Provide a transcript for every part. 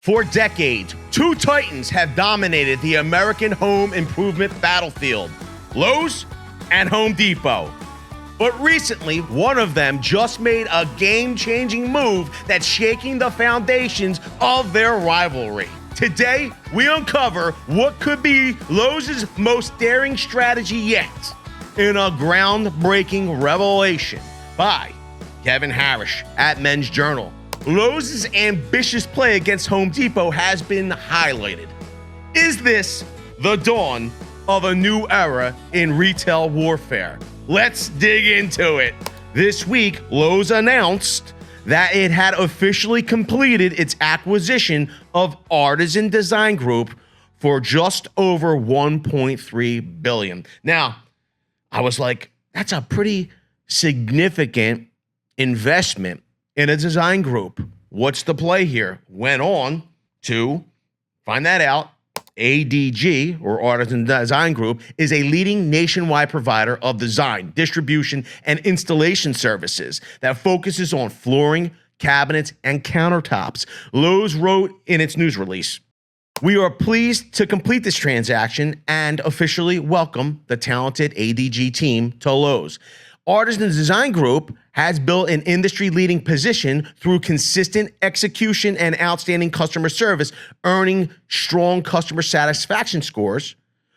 For decades, two titans have dominated the American home improvement battlefield, Lowe's and Home Depot. But recently, one of them just made a game-changing move that's shaking the foundations of their rivalry. Today, we uncover what could be Lowe's most daring strategy yet in a groundbreaking revelation by Kevin Harris at Men's Journal. Lowe's ambitious play against Home Depot has been highlighted. Is this the dawn of a new era in retail warfare? Let's dig into it. This week, Lowe's announced that it had officially completed its acquisition of Artisan Design Group for just over $1.3 billion. Now, I was like, that's a pretty significant investment in a design group. What's the play here? Went on to find that out. ADG, or Artisan Design Group, is a leading nationwide provider of design, distribution, and installation services that focuses on flooring, cabinets, and countertops. Lowe's wrote in its news release, "We are pleased to complete this transaction and officially welcome the talented ADG team to Lowe's. Artisan Design Group has built an industry-leading position through consistent execution and outstanding customer service, earning strong customer satisfaction scores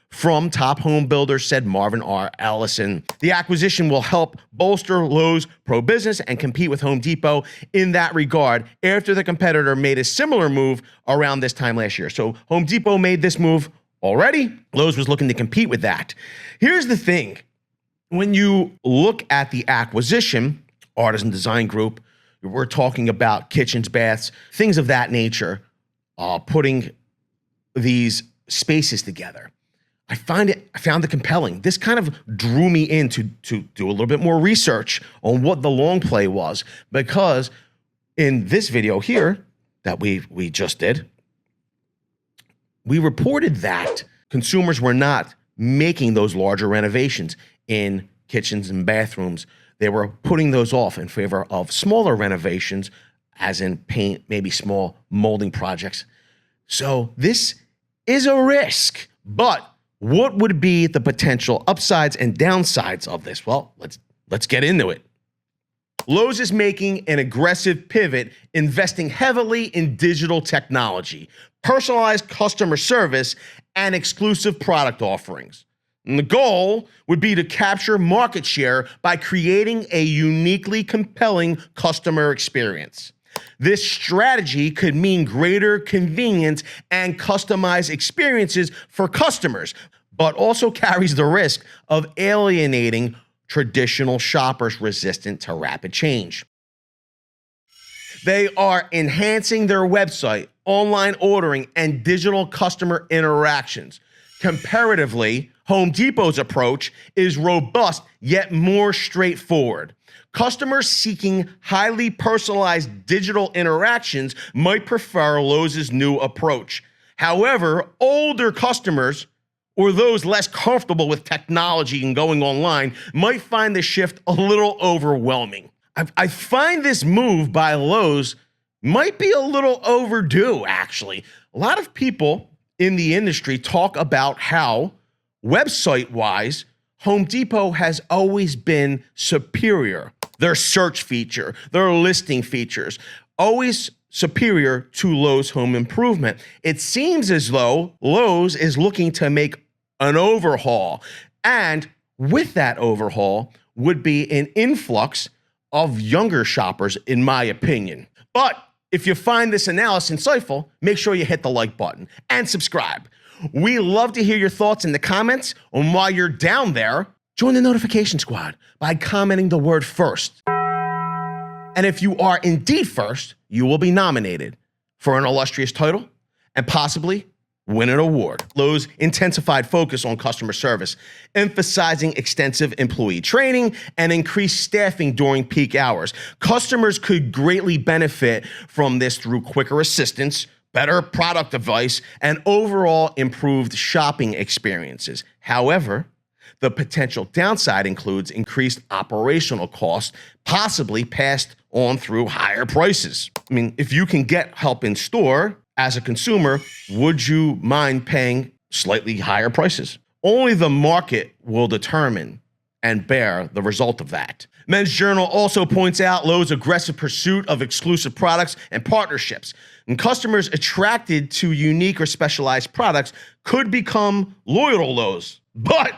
from top home builders," said Marvin R. Ellison. The acquisition will help bolster Lowe's pro-business and compete with Home Depot in that regard after the competitor made a similar move around this time last year. So Home Depot made this move already. Lowe's was looking to compete with that. Here's the thing. When you look at the acquisition, Artisan Design Group, we're talking about kitchens, baths, things of that nature, putting these spaces together. I found it compelling. This kind of drew me in to do a little bit more research on what the long play was, because in this video here that we just did, we reported that consumers were not making those larger renovations in kitchens and bathrooms. They were putting those off in favor of smaller renovations, as in paint, maybe small molding projects. So this is a risk, but what would be the potential upsides and downsides of this? Well, let's get into it. Lowe's is making an aggressive pivot, investing heavily in digital technology, personalized customer service, and exclusive product offerings. And the goal would be to capture market share by creating a uniquely compelling customer experience. This strategy could mean greater convenience and customized experiences for customers, but also carries the risk of alienating traditional shoppers resistant to rapid change. They are enhancing their website, online ordering, and digital customer interactions. Comparatively, Home Depot's approach is robust yet more straightforward. Customers seeking highly personalized digital interactions might prefer Lowe's new approach. However, older customers or those less comfortable with technology and going online might find the shift a little overwhelming. I find this move by Lowe's might be a little overdue, actually. A lot of people in the industry talk about how, website-wise, Home Depot has always been superior. Their search feature, their listing features, always superior to Lowe's Home Improvement. It seems as though Lowe's is looking to make an overhaul, and with that overhaul would be an influx of younger shoppers, in my opinion. But if you find this analysis insightful, make sure you hit the like button and subscribe. We love to hear your thoughts in the comments, and while you're down there, join the notification squad by commenting the word "first." And if you are indeed first, you will be nominated for an illustrious title and possibly win an award. Lowe's intensified focus on customer service, emphasizing extensive employee training and increased staffing during peak hours. Customers could greatly benefit from this through quicker assistance, better product advice, and overall improved shopping experiences. However, the potential downside includes increased operational costs, possibly passed on through higher prices. I mean, if you can get help in store, as a consumer, would you mind paying slightly higher prices? Only the market will determine and bear the result of that. Men's Journal also points out Lowe's aggressive pursuit of exclusive products and partnerships. And customers attracted to unique or specialized products could become loyal to Lowe's. But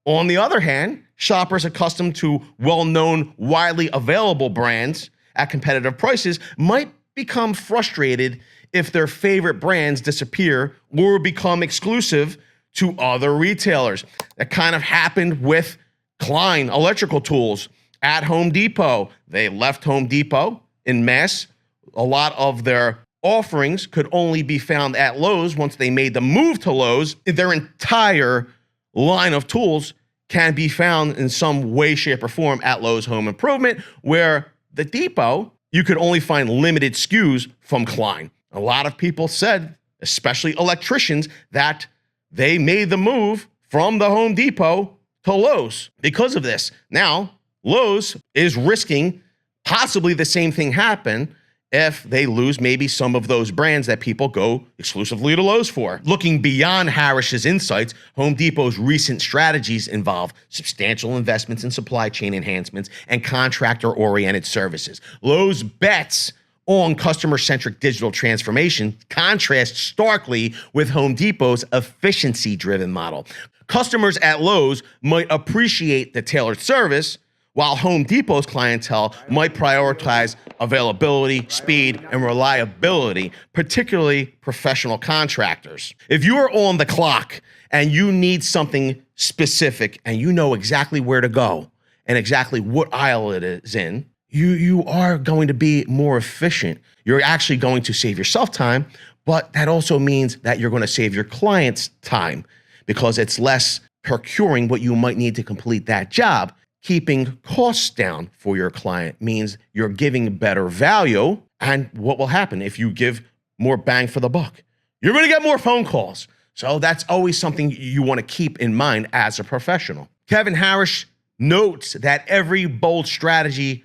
on the other hand, shoppers accustomed to well-known, widely available brands at competitive prices might become frustrated if their favorite brands disappear or become exclusive to other retailers. That kind of happened with Klein Electrical Tools at Home Depot. They left Home Depot in mass. A lot of their offerings could only be found at Lowe's. Once they made the move to Lowe's, their entire line of tools can be found in some way, shape, or form at Lowe's Home Improvement, where the Depot, you could only find limited SKUs from Klein. A lot of people said, especially electricians, that they made the move from the Home Depot to Lowe's because of this. Now, Lowe's is risking possibly the same thing happen if they lose maybe some of those brands that people go exclusively to Lowe's for. Looking beyond Harris's insights, Home Depot's recent strategies involve substantial investments in supply chain enhancements and contractor-oriented services. Lowe's bets on customer-centric digital transformation contrast starkly with Home Depot's efficiency-driven model. Customers at Lowe's might appreciate the tailored service, while Home Depot's clientele might prioritize availability, speed, and reliability, particularly professional contractors. If you are on the clock and you need something specific and you know exactly where to go and exactly what aisle it is in, you are going to be more efficient. You're actually going to save yourself time, but that also means that you're going to save your clients time because it's less procuring what you might need to complete that job. Keeping costs down for your client means you're giving better value. And what will happen if you give more bang for the buck? You're going to get more phone calls. So that's always something you want to keep in mind as a professional. Kevin Harris notes that every bold strategy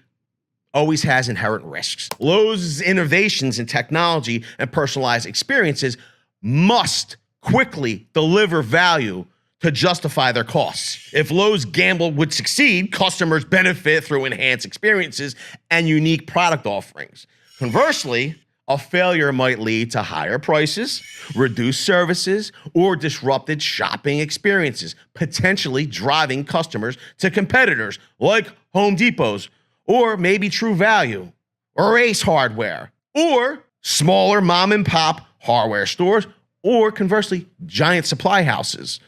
always has inherent risks. Lowe's innovations in technology and personalized experiences must quickly deliver value to justify their costs. If Lowe's gamble would succeed, customers benefit through enhanced experiences and unique product offerings. Conversely, a failure might lead to higher prices, reduced services, or disrupted shopping experiences, potentially driving customers to competitors like Home Depot's, or maybe True Value, or Ace Hardware, or smaller mom and pop hardware stores, or conversely, giant supply houses,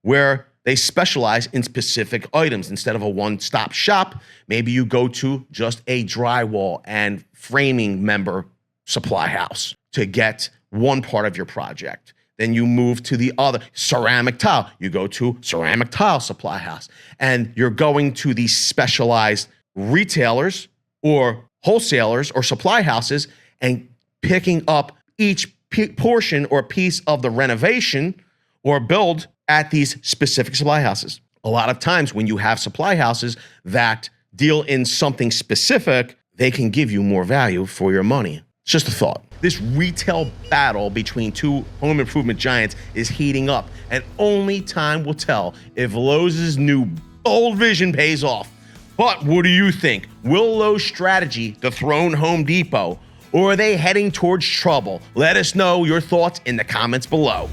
where they specialize in specific items. Instead of a one-stop shop, maybe you go to just a drywall and framing member supply house to get one part of your project. Then you move to the other, ceramic tile. You go to ceramic tile supply house. And you're going to these specialized retailers or wholesalers or supply houses and picking up each portion or piece of the renovation or build at these specific supply houses. A lot of times when you have supply houses that deal in something specific, they can give you more value for your money. It's just a thought. This retail battle between two home improvement giants is heating up, and only time will tell if Lowe's new bold vision pays off. But what do you think? Will Lowe's strategy dethrone Home Depot, or are they heading towards trouble? Let us know your thoughts in the comments below.